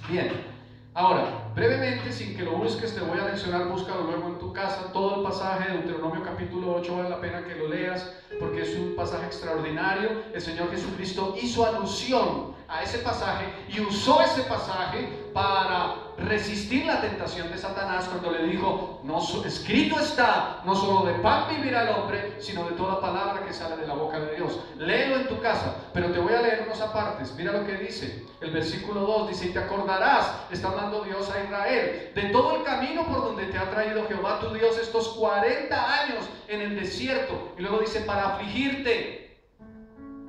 Bien. Ahora, brevemente, sin que lo busques, te voy a mencionar, búscalo luego en tu casa, todo el pasaje de Deuteronomio capítulo 8, vale la pena que lo leas, porque es un pasaje extraordinario. El Señor Jesucristo hizo alusión a ese pasaje y usó ese pasaje para resistir la tentación de Satanás cuando le dijo, escrito está, no solo de pan vivirá el hombre, sino de toda palabra que sale de la boca de Dios. Léelo en tu casa, pero te voy a leer unos apartes. Mira lo que dice, el versículo 2 dice, y te acordarás, está hablando Dios a Israel, de todo el camino por donde te ha traído Jehová tu Dios estos 40 años en el desierto. Y luego dice, para afligirte.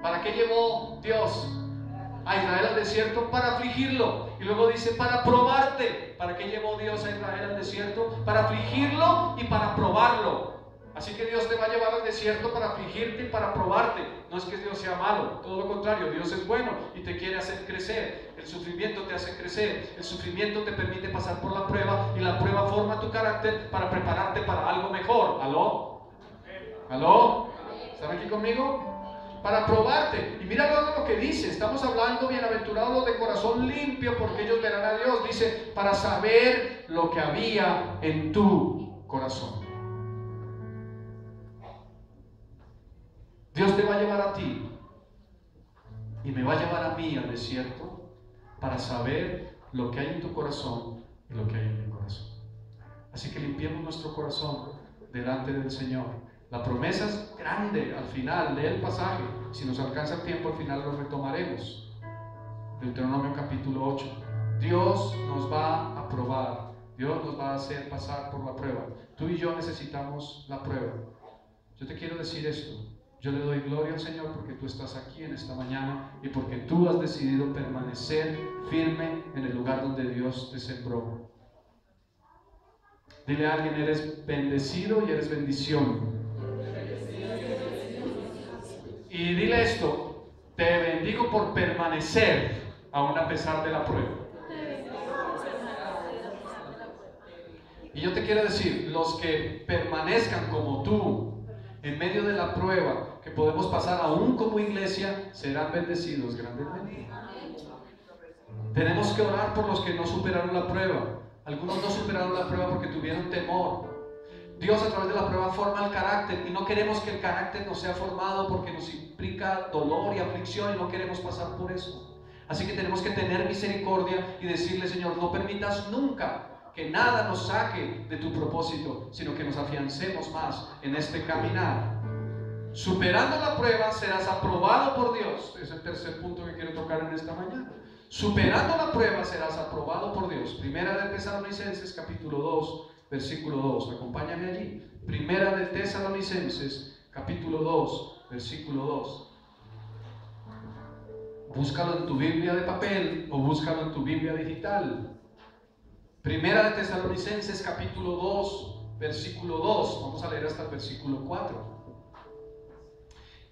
¿Para qué llevó Dios a Israel al desierto? Para afligirlo. Y luego dice, para probarte. ¿Para qué llevó Dios a Israel al desierto? Para afligirlo y para probarlo. Así que Dios te va a llevar al desierto para afligirte y para probarte. No es que Dios sea malo, todo lo contrario, Dios es bueno y te quiere hacer crecer. El sufrimiento te hace crecer, el sufrimiento te permite pasar por la prueba y la prueba forma tu carácter para prepararte para algo mejor. ¿Aló? ¿Aló? ¿Están aquí conmigo? Para probarte. Y mira luego lo que dice, estamos hablando, bienaventurados los de corazón limpio porque ellos verán a Dios. Dice, para saber lo que había en tu corazón. Dios te va a llevar a ti y me va a llevar a mí al desierto para saber lo que hay en tu corazón y lo que hay en mi corazón. Así que limpiemos nuestro corazón delante del Señor. La promesa es grande al final, lee el pasaje. Si nos alcanza el tiempo, al final lo retomaremos. Deuteronomio capítulo 8. Dios nos va a probar, Dios nos va a hacer pasar por la prueba. Tú y yo necesitamos la prueba. Yo te quiero decir esto. Yo le doy gloria al Señor porque tú estás aquí en esta mañana y porque tú has decidido permanecer firme en el lugar donde Dios te sembró. Dile a alguien, eres bendecido y eres bendición. Y dile esto, te bendigo por permanecer aún a pesar de la prueba. Y yo te quiero decir, los que permanezcan como tú en medio de la prueba que podemos pasar aún como iglesia, serán bendecidos grandemente. Tenemos que orar por los que no superaron la prueba. Algunos no superaron la prueba porque tuvieron temor. Dios a través de la prueba forma el carácter y no queremos que el carácter nos sea formado porque nos implica dolor y aflicción y no queremos pasar por eso. Así que tenemos que tener misericordia y decirle, Señor, no permitas nunca que nada nos saque de tu propósito, sino que nos afiancemos más en este caminar. Superando la prueba serás aprobado por Dios. Es el tercer punto que quiero tocar en esta mañana. Superando la prueba serás aprobado por Dios. Primera de Tesalonicenses capítulo 2 versículo 2. Acompáñame allí. Primera de Tesalonicenses capítulo 2 versículo 2. Búscalo en tu Biblia de papel o búscalo en tu Biblia digital. Primera de Tesalonicenses capítulo 2 versículo 2. Vamos a leer hasta el versículo 4.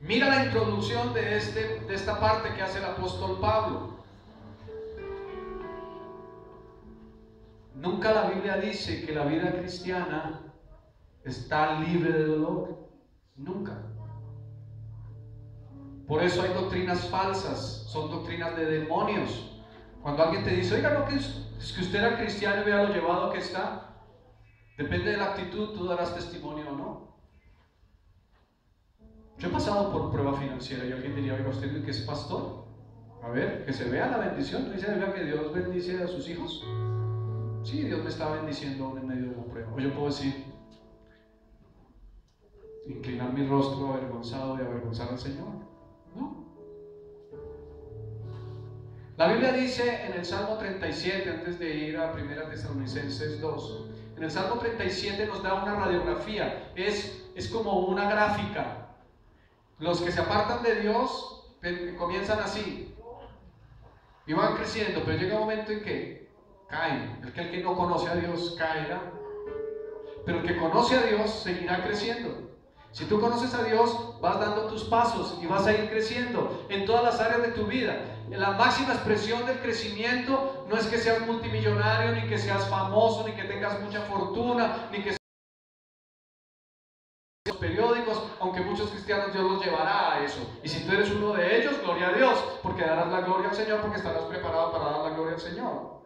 Mira la introducción de esta parte que hace el apóstol Pablo. Nunca la Biblia dice que la vida cristiana está libre de dolor. Nunca. Por eso hay doctrinas falsas, son doctrinas de demonios. Cuando alguien te dice, oiga, no, que es que usted era cristiano y vea lo llevado que está. Depende de la actitud, tú darás testimonio o no. Yo he pasado por prueba financiera y alguien diría, oiga, ¿usted que es pastor? A ver, que se vea la bendición. ¿No dice la Biblia que Dios bendice a sus hijos? Sí, Dios me está bendiciendo en medio de la prueba. O yo puedo decir, inclinar mi rostro avergonzado y avergonzar al Señor. No. La Biblia dice en el Salmo 37, antes de ir a 1 Tesalonicenses 2, en el Salmo 37 nos da una radiografía, es como una gráfica. Los que se apartan de Dios comienzan así y van creciendo, pero llega un momento en que caen. El que no conoce a Dios caerá, pero el que conoce a Dios seguirá creciendo. Si tú conoces a Dios, vas dando tus pasos y vas a ir creciendo en todas las áreas de tu vida. La máxima expresión del crecimiento no es que seas multimillonario, ni que seas famoso, ni que tengas mucha fortuna, ni que seas los periódicos, aunque muchos cristianos Dios los llevará a eso. Y si tú eres uno de ellos, gloria a Dios, porque darás la gloria al Señor, porque estarás preparado para dar la gloria al Señor.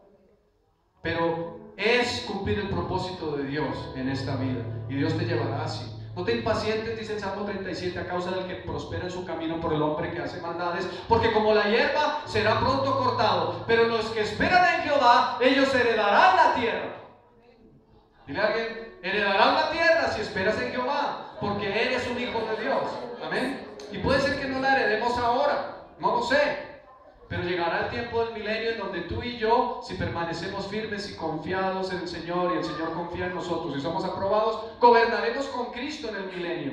Pero es cumplir el propósito de Dios en esta vida, y Dios te llevará así. No te impacientes, dice el Salmo 37, a causa del que prospera en su camino por el hombre que hace maldades, porque como la hierba será pronto cortado, pero los que esperan en Jehová, ellos heredarán la tierra. Dile a alguien, heredarán la tierra si esperas en Jehová, porque eres un hijo de Dios. Amén. Y puede ser que no la heredemos ahora, no lo sé, pero llegará el tiempo del milenio en donde tú y yo, si permanecemos firmes y confiados en el Señor, y el Señor confía en nosotros y somos aprobados, gobernaremos con Cristo en el milenio.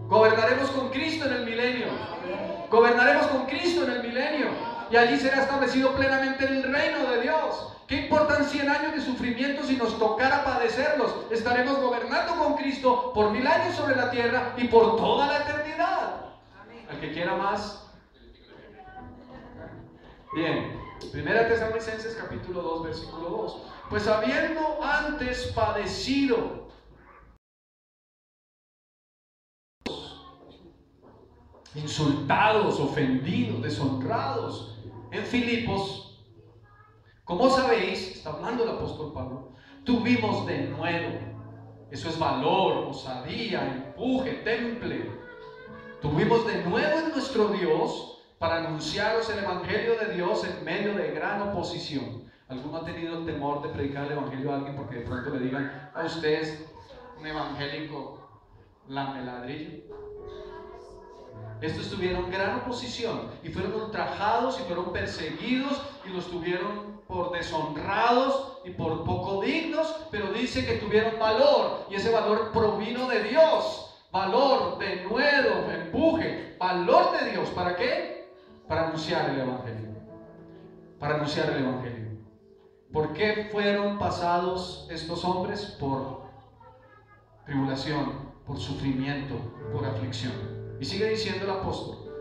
Gobernaremos con Cristo en el milenio. Gobernaremos con Cristo en el milenio. Y allí será establecido plenamente el reino de Dios. ¿Qué importan 100 años de sufrimiento si nos tocara padecerlos? Estaremos gobernando con Cristo por 1000 años sobre la tierra y por toda la eternidad. Al que quiera más. Bien, 1 Tesalonicenses capítulo 2, versículo 2. Pues habiendo antes padecido insultados, ofendidos, deshonrados en Filipos, como sabéis, está hablando el apóstol Pablo, tuvimos de nuevo, eso es valor, osadía, empuje, temple, tuvimos de nuevo en nuestro Dios para anunciaros el evangelio de Dios en medio de gran oposición. ¿Alguno ha tenido el temor de predicar el evangelio a alguien porque de pronto le digan, a usted es un evangélico lameladrillo? Estos tuvieron gran oposición y fueron ultrajados y fueron perseguidos y los tuvieron por deshonrados y por poco dignos, pero dice que tuvieron valor y ese valor provino de Dios. Valor, denuedo, empuje, valor de Dios. ¿Para qué? Para anunciar el evangelio. Para anunciar el evangelio. ¿Por qué fueron pasados estos hombres? Por tribulación, por sufrimiento, por aflicción. Y sigue diciendo el apóstol,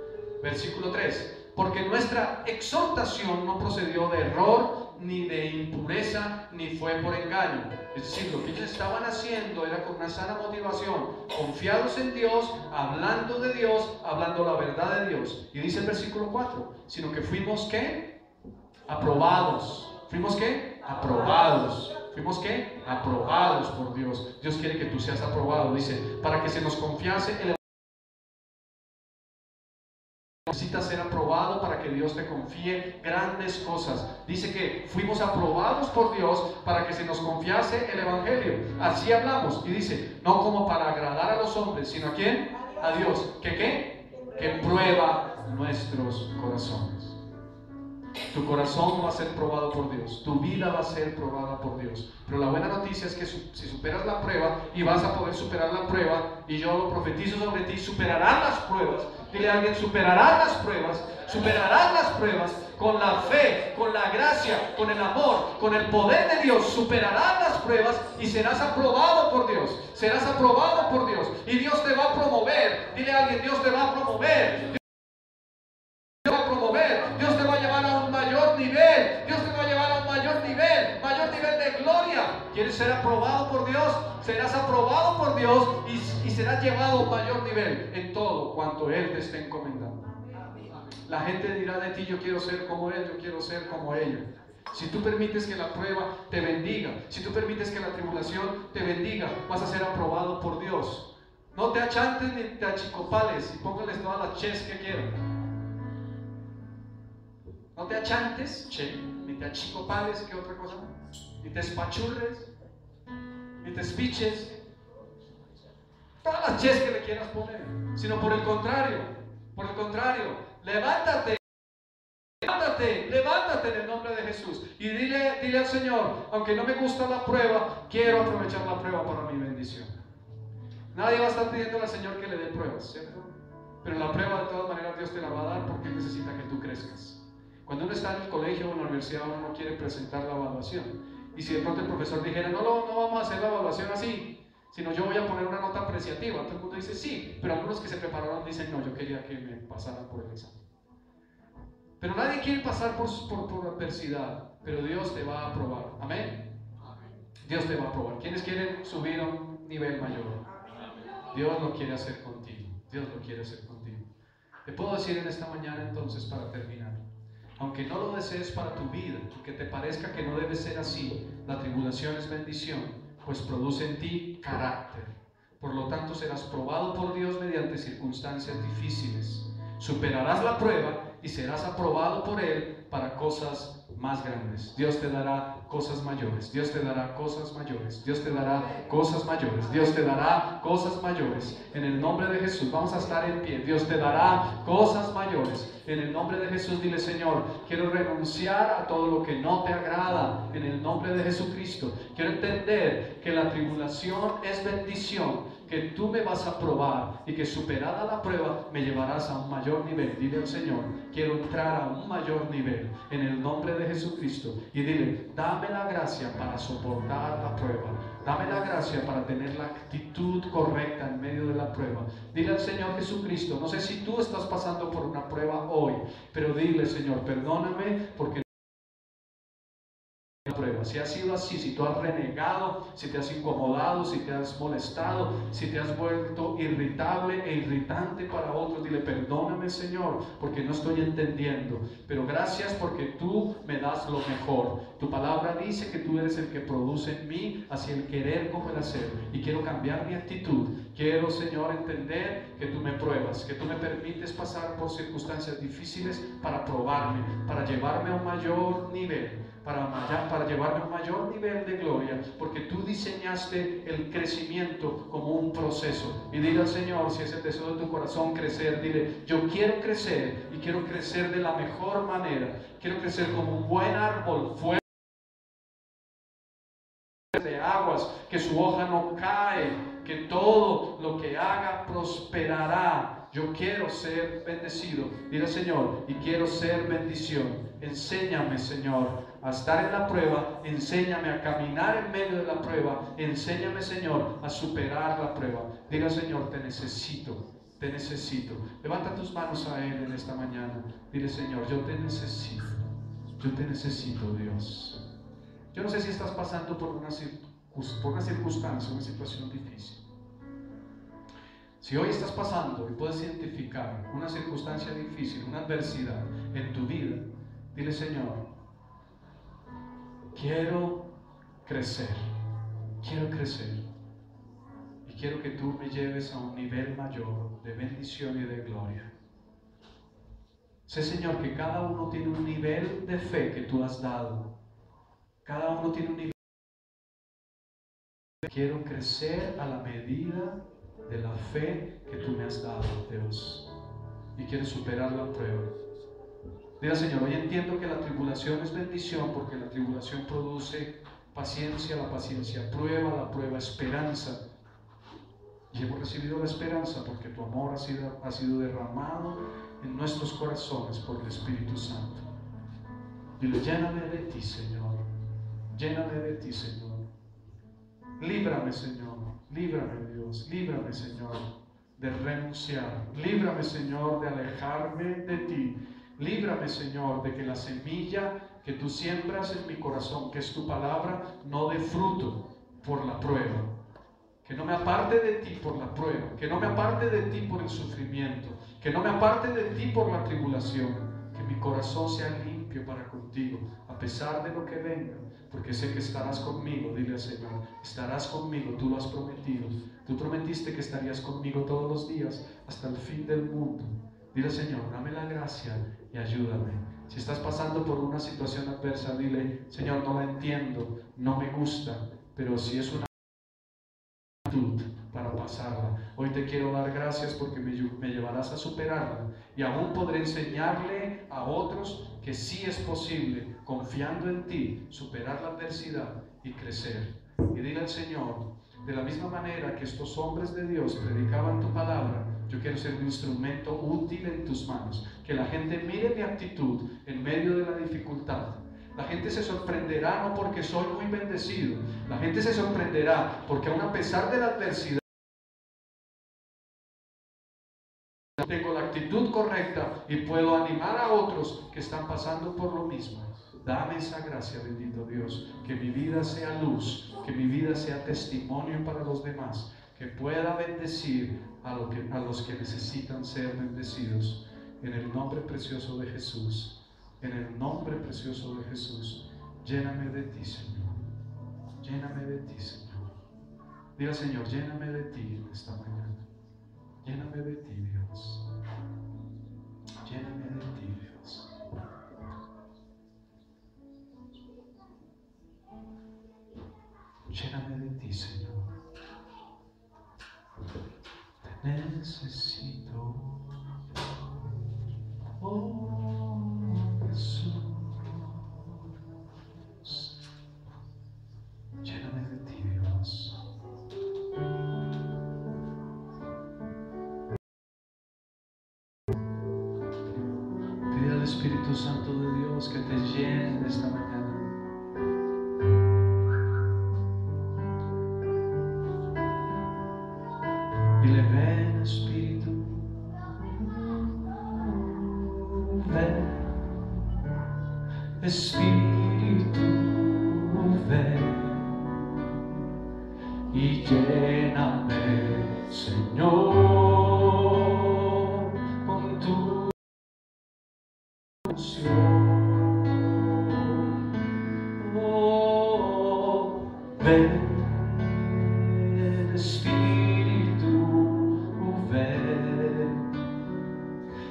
versículo 3, porque nuestra exhortación no procedió de error, ni de impureza, ni fue por engaño. Es decir, lo que ellos estaban haciendo era con una sana motivación, confiados en Dios, hablando de Dios, hablando la verdad de Dios. Y dice el versículo 4, sino que fuimos ¿qué? Aprobados. ¿Fuimos qué? Aprobados. ¿Fuimos qué? Aprobados por Dios. Dios quiere que tú seas aprobado. Dice, para que se nos confiase el necesitas ser aprobado para que Dios te confíe grandes cosas. Dice que fuimos aprobados por Dios para que se nos confiase el evangelio. Así hablamos. Y dice, no como para agradar a los hombres, sino ¿a quién? A Dios. ¿Que qué? Que prueba nuestros corazones. Tu corazón va a ser probado por Dios, tu vida va a ser probada por Dios. Pero la buena noticia es que si superas la prueba, y vas a poder superar la prueba, y yo lo profetizo sobre ti, superarás las pruebas. Dile a alguien, superarás las pruebas con la fe, con la gracia, con el amor, con el poder de Dios. Superarás las pruebas y serás aprobado por Dios. Serás aprobado por Dios y Dios te va a promover. Dile a alguien, Dios te va a promover. Dios te va a llevar a un mayor nivel. Dios te va a llevar a un mayor nivel ser aprobado por Dios, serás aprobado por Dios y serás llevado a un mayor nivel en todo cuanto Él te esté encomendando. La gente dirá de ti: yo quiero ser como él, yo quiero ser como ella. Si tú permites que la prueba te bendiga, si tú permites que la tribulación te bendiga, vas a ser aprobado por Dios. No te achantes ni te achicopales y póngales todas las ches que quieran. No te achantes, che, ni te achicopales, ¿qué otra cosa? Ni te espachurres, ni te espiches. Todas las ches que le quieras poner, sino por el contrario, levántate en el nombre de Jesús y dile al Señor: aunque no me gusta la prueba, quiero aprovechar la prueba para mi bendición. Nadie va a estar pidiendo al Señor que le dé pruebas, ¿cierto? Pero la prueba de todas maneras Dios te la va a dar porque Él necesita que tú crezcas. Cuando uno está en el colegio o en la universidad, uno no quiere presentar la evaluación. Y si de pronto el profesor dijera: no vamos a hacer la evaluación así, sino yo voy a poner una nota apreciativa, todo el mundo dice sí, pero algunos que se prepararon dicen: no, yo quería que me pasaran por el examen. Pero nadie quiere pasar por adversidad, pero Dios te va a aprobar. Amén. Dios te va a aprobar. ¿Quiénes quieren subir a un nivel mayor? Dios lo quiere hacer contigo. Dios lo quiere hacer contigo. Te puedo decir en esta mañana entonces, para terminar, aunque no lo desees para tu vida, aunque te parezca que no debe ser así, la tribulación es bendición, pues produce en ti carácter. Por lo tanto, serás probado por Dios mediante circunstancias difíciles. Superarás la prueba y serás aprobado por Él para cosas más grandes. Dios te dará cosas mayores. Dios te dará cosas mayores. Dios te dará cosas mayores. Dios te dará cosas mayores. En el nombre de Jesús, vamos a estar en pie. Dios te dará cosas mayores. En el nombre de Jesús, dile: Señor, quiero renunciar a todo lo que no te agrada. En el nombre de Jesucristo, quiero entender que la tribulación es bendición, que tú me vas a probar y que superada la prueba me llevarás a un mayor nivel. Dile al Señor: quiero entrar a un mayor nivel en el nombre de Jesucristo. Y dile: dame la gracia para soportar la prueba, dame la gracia para tener la actitud correcta en medio de la prueba. Dile al Señor Jesucristo: no sé si tú estás pasando por una prueba hoy, pero dile: Señor, perdóname porque prueba. Si ha sido así, si tú has renegado, si te has incomodado, si te has molestado, si te has vuelto irritable e irritante para otros, dile: perdóname, Señor, porque no estoy entendiendo, pero gracias porque tú me das lo mejor. Tu palabra dice que tú eres el que produce en mí así el querer como el hacer, y quiero cambiar mi actitud. Quiero, Señor, entender que tú me pruebas, que tú me permites pasar por circunstancias difíciles para probarme, para llevarme a un mayor nivel, para llevarme a un mayor nivel de gloria, porque tú diseñaste el crecimiento como un proceso. Y dile al Señor, si es el deseo de tu corazón crecer, dile: yo quiero crecer y quiero crecer de la mejor manera. Quiero crecer como un buen árbol fuerte de aguas, que su hoja no cae, que todo lo que haga prosperará. Yo quiero ser bendecido. Dile: Señor, y quiero ser bendición. Enséñame, Señor, a estar en la prueba. Enséñame a caminar en medio de la prueba. Enséñame, Señor, a superar la prueba. Dile: Señor, te necesito. Te necesito. Levanta tus manos a Él en esta mañana. Dile: Señor, yo te necesito. Yo te necesito, Dios. Yo no sé si estás pasando por una circunstancia, una situación difícil. Si hoy estás pasando y puedes identificar una circunstancia difícil, una adversidad en tu vida, dile: Señor, quiero crecer, y quiero que tú me lleves a un nivel mayor de bendición y de gloria. Sé, Señor, que cada uno tiene un nivel de fe que tú has dado. Cada uno tiene un nivel. Quiero crecer a la medida de la fe que tú me has dado, Dios, y quiero superar la prueba. Mira, Señor, hoy entiendo que la tribulación es bendición, porque la tribulación produce paciencia, la paciencia prueba, la prueba esperanza. Y hemos recibido la esperanza porque tu amor ha sido derramado en nuestros corazones por el Espíritu Santo. Dile: lléname de ti, Señor, lléname de ti, Señor. Líbrame, Señor, líbrame, Dios, líbrame, Señor, de renunciar. Líbrame, Señor, de alejarme de ti. Líbrame, Señor, de que la semilla que tú siembras en mi corazón, que es tu palabra, no dé fruto. por la prueba, que no me aparte de ti por la prueba, que no me aparte de ti por el sufrimiento, que no me aparte de ti por la tribulación, que mi corazón sea limpio para contigo, a pesar de lo que venga, porque sé que estarás conmigo. Dile al Señor, estarás conmigo, tú lo has prometido, tú prometiste que estarías conmigo todos los días hasta el fin del mundo. Dile al Señor, dame la gracia y ayúdame. Si estás pasando por una situación adversa, dile, Señor, no la entiendo, no me gusta, pero si es una para pasarla, hoy te quiero dar gracias porque me llevarás a superarla, y aún podré enseñarle a otros que sí es posible, confiando en ti, superar la adversidad y crecer. Y dile al Señor, de la misma manera que estos hombres de Dios predicaban tu palabra, yo quiero ser un instrumento útil en tus manos, que la gente mire mi actitud en medio de la dificultad. La gente se sorprenderá no porque soy muy bendecido, la gente se sorprenderá porque aun a pesar de la adversidad tengo la actitud correcta y puedo animar a otros que están pasando por lo mismo. Dame esa gracia, bendito Dios, que mi vida sea luz, que mi vida sea testimonio para los demás, que pueda bendecir a los que necesitan ser bendecidos. En el nombre precioso de Jesús, en el nombre precioso de Jesús, lléname de ti, Señor. Lléname de ti, Señor. Diga, Señor, lléname de ti en esta mañana. Lléname de ti, Dios. Lléname de ti, Dios. Lléname de ti, Señor. Te necesito. Oh, Jesús. Lléname de ti, Dios. Pide al Espíritu Santo de Dios que te llene esta mañana. Dile, ven Espíritu, ven Espíritu, ven y lléname, Señor, con tu unción. Oh, ven Espíritu, ven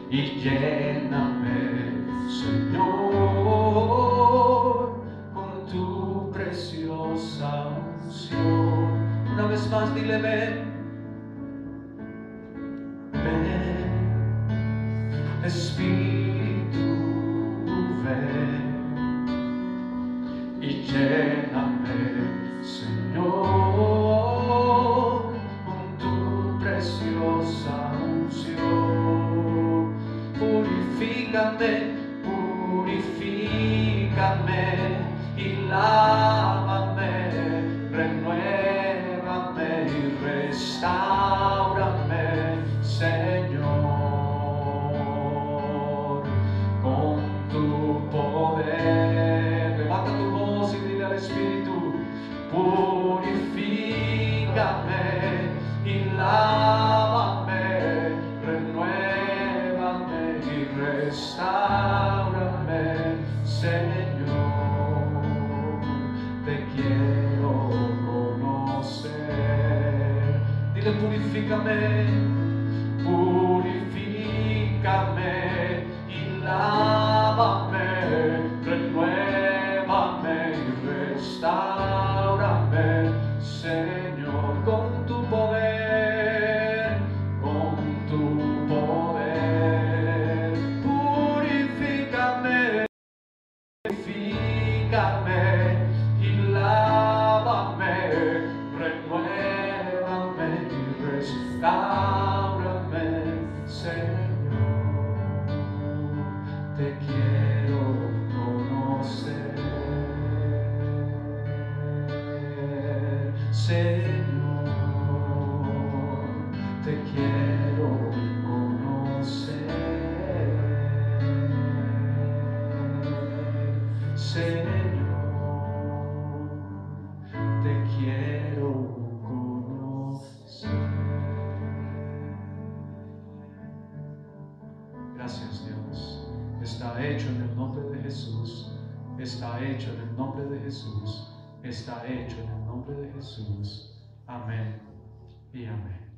y lléname, Señor, con tu preciosa unción. Una vez más, dile, ven, ven, Espíritu, ven y lléname, Señor, con tu preciosa unción. Purifícame, purifícame y lávame, renuévame y restáurame, Señor, con tu poder. Levanta tu voz y dile al Espíritu, purifícame y lávame, renuévame y restáurame, Señor, te quiero conocer. Dile, purifícame, purifícame y lávame, renuévame y restáurame, Señor, con tu poder, con tu poder. Purifícame, purifícame y lávame, renuévame y restáurame, Señor, te quiero conocer, Señor, te quiero conocer, Señor, te quiero Está hecho en el nombre de Jesús. Está hecho en el nombre de Jesús. Está hecho en el nombre de Jesús. Amén y amén.